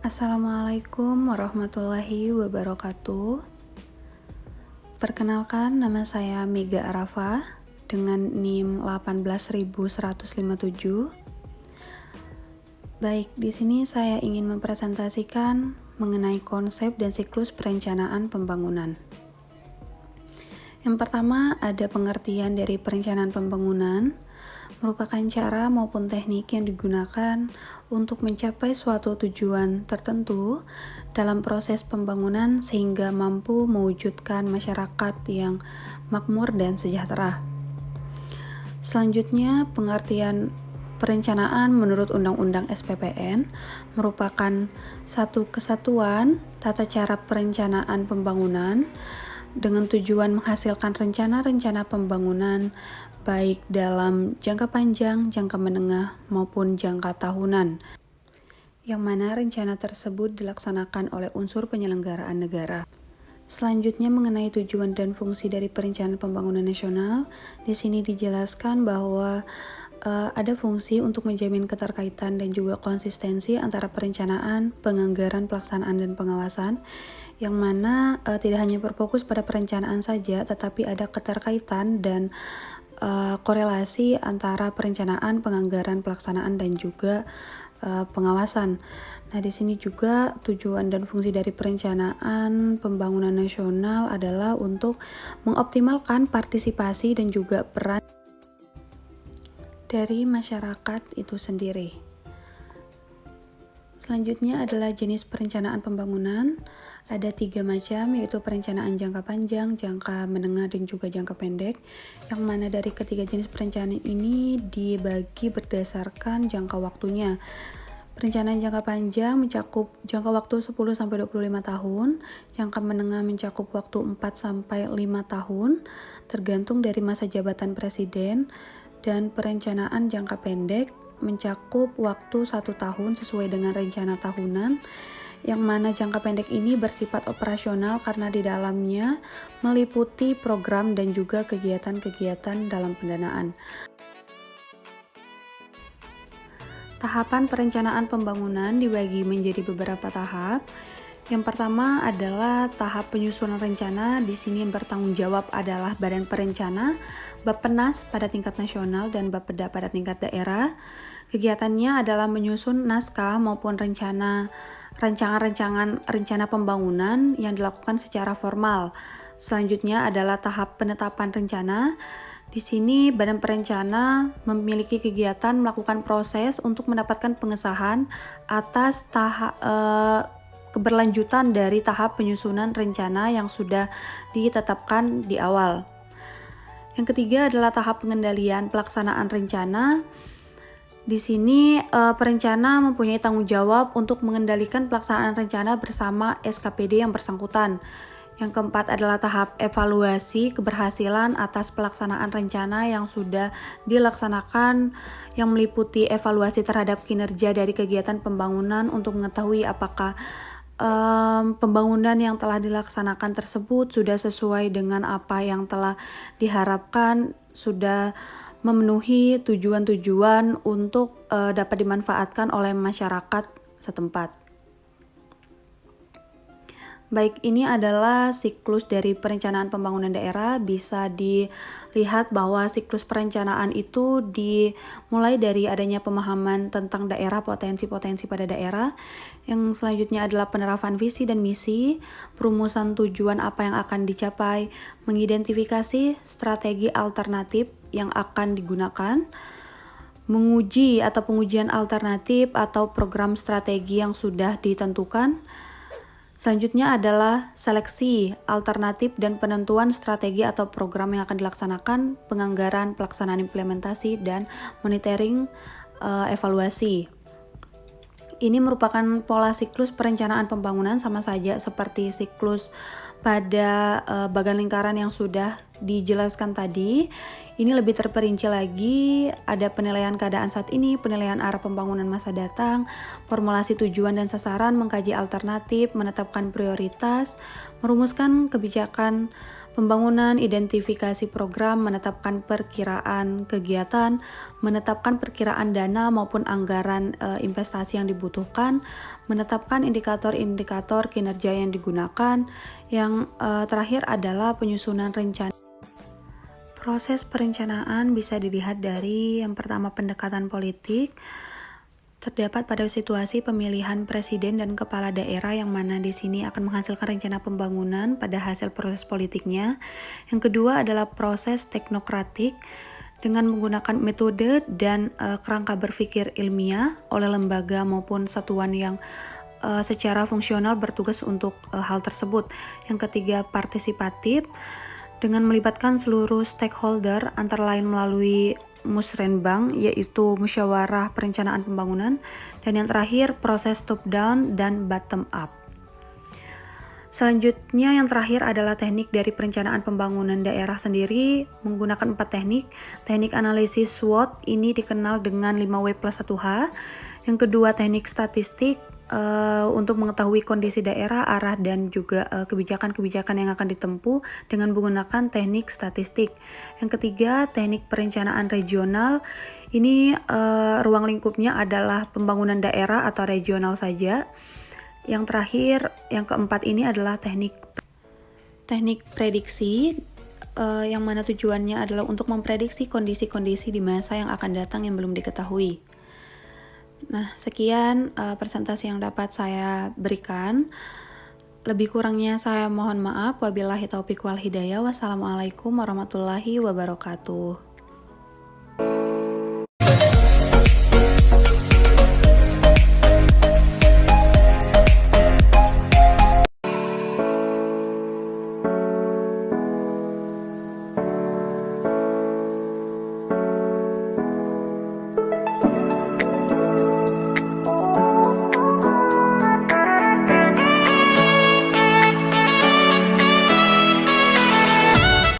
Assalamualaikum warahmatullahi wabarakatuh. Perkenalkan, nama saya Mega Arafa dengan NIM 18157. Baik, di sini saya ingin mempresentasikan mengenai konsep dan siklus perencanaan pembangunan. Yang pertama, ada pengertian dari perencanaan pembangunan, merupakan cara maupun teknik yang digunakan untuk mencapai suatu tujuan tertentu dalam proses pembangunan sehingga mampu mewujudkan masyarakat yang makmur dan sejahtera. Selanjutnya, pengertian perencanaan menurut Undang-Undang SPPN merupakan satu kesatuan tata cara perencanaan pembangunan dengan tujuan menghasilkan rencana-rencana pembangunan baik dalam jangka panjang, jangka menengah, maupun jangka tahunan, yang mana rencana tersebut dilaksanakan oleh unsur penyelenggaraan negara. Selanjutnya mengenai tujuan dan fungsi dari perencanaan pembangunan nasional, di sini dijelaskan bahwa ada fungsi untuk menjamin keterkaitan dan juga konsistensi antara perencanaan, penganggaran, pelaksanaan, dan pengawasan, yang mana tidak hanya berfokus pada perencanaan saja, tetapi ada keterkaitan dan korelasi antara perencanaan, penganggaran, pelaksanaan, dan juga pengawasan. Nah, di sini juga tujuan dan fungsi dari perencanaan pembangunan nasional adalah untuk mengoptimalkan partisipasi dan juga peran dari masyarakat itu sendiri. Selanjutnya adalah jenis perencanaan pembangunan. Ada 3 macam, yaitu perencanaan jangka panjang, jangka menengah, dan juga jangka pendek, yang mana dari ketiga jenis perencanaan ini dibagi berdasarkan jangka waktunya. Perencanaan jangka panjang mencakup jangka waktu 10-25 tahun, jangka menengah mencakup waktu 4-5 tahun, tergantung dari masa jabatan presiden, dan perencanaan jangka pendek mencakup waktu 1 tahun sesuai dengan rencana tahunan, yang mana jangka pendek ini bersifat operasional karena di dalamnya meliputi program dan juga kegiatan-kegiatan dalam pendanaan. Tahapan perencanaan pembangunan dibagi menjadi beberapa tahap. Yang pertama adalah tahap penyusunan rencana. Di sini yang bertanggung jawab adalah Badan Perencana, Bappenas pada tingkat nasional, dan Bapeda pada tingkat daerah. Kegiatannya adalah menyusun naskah maupun rencana pembangunan yang dilakukan secara formal. Selanjutnya adalah tahap penetapan rencana. Di sini Badan Perencana memiliki kegiatan melakukan proses untuk mendapatkan pengesahan atas keberlanjutan dari tahap penyusunan rencana yang sudah ditetapkan di awal. Yang ketiga adalah tahap pengendalian pelaksanaan rencana. Di sini perencana mempunyai tanggung jawab untuk mengendalikan pelaksanaan rencana bersama SKPD yang bersangkutan. Yang keempat adalah tahap evaluasi keberhasilan atas pelaksanaan rencana yang sudah dilaksanakan, yang meliputi evaluasi terhadap kinerja dari kegiatan pembangunan untuk mengetahui apakah pembangunan yang telah dilaksanakan tersebut sudah sesuai dengan apa yang telah diharapkan, sudah memenuhi tujuan-tujuan untuk dapat dimanfaatkan oleh masyarakat setempat. Baik, ini adalah siklus dari perencanaan pembangunan daerah. Bisa dilihat bahwa siklus perencanaan itu dimulai dari adanya pemahaman tentang daerah, potensi-potensi pada daerah. Yang selanjutnya adalah penerapan visi dan misi, perumusan tujuan apa yang akan dicapai, mengidentifikasi strategi alternatif yang akan digunakan, menguji atau pengujian alternatif atau program strategi yang sudah ditentukan. Selanjutnya adalah seleksi alternatif dan penentuan strategi atau program yang akan dilaksanakan, penganggaran, pelaksanaan implementasi, dan monitoring evaluasi. Ini merupakan pola siklus perencanaan pembangunan, sama saja seperti siklus pada bagan lingkaran yang sudah dijelaskan tadi. Ini lebih terperinci lagi, ada penilaian keadaan saat ini, penilaian arah pembangunan masa datang, formulasi tujuan dan sasaran, mengkaji alternatif, menetapkan prioritas, merumuskan kebijakan pembangunan, identifikasi program, menetapkan perkiraan kegiatan, menetapkan perkiraan dana maupun anggaran investasi yang dibutuhkan, menetapkan indikator-indikator kinerja yang digunakan. Yang terakhir adalah penyusunan rencana. Proses perencanaan bisa dilihat dari yang pertama pendekatan politik, terdapat pada situasi pemilihan presiden dan kepala daerah yang mana di sini akan menghasilkan rencana pembangunan pada hasil proses politiknya. Yang kedua adalah proses teknokratik dengan menggunakan metode dan kerangka berpikir ilmiah oleh lembaga maupun satuan yang secara fungsional bertugas untuk hal tersebut. Yang ketiga partisipatif dengan melibatkan seluruh stakeholder antara lain melalui Musrenbang, yaitu musyawarah perencanaan pembangunan. Dan yang terakhir proses top down dan bottom up. Selanjutnya yang terakhir adalah teknik dari perencanaan pembangunan daerah sendiri menggunakan 4 teknik. Teknik analisis SWOT ini dikenal dengan 5W+1H. Yang kedua teknik statistik untuk mengetahui kondisi daerah, arah dan juga kebijakan-kebijakan yang akan ditempuh dengan menggunakan teknik statistik. Yang ketiga teknik perencanaan regional. Ini ruang lingkupnya adalah pembangunan daerah atau regional saja. Yang terakhir yang keempat ini adalah teknik prediksi, yang mana tujuannya adalah untuk memprediksi kondisi-kondisi di masa yang akan datang yang belum diketahui. Nah, sekian presentasi yang dapat saya berikan. Lebih kurangnya saya mohon maaf. Wabillahi taufiq wal hidayah. Wassalamualaikum warahmatullahi wabarakatuh.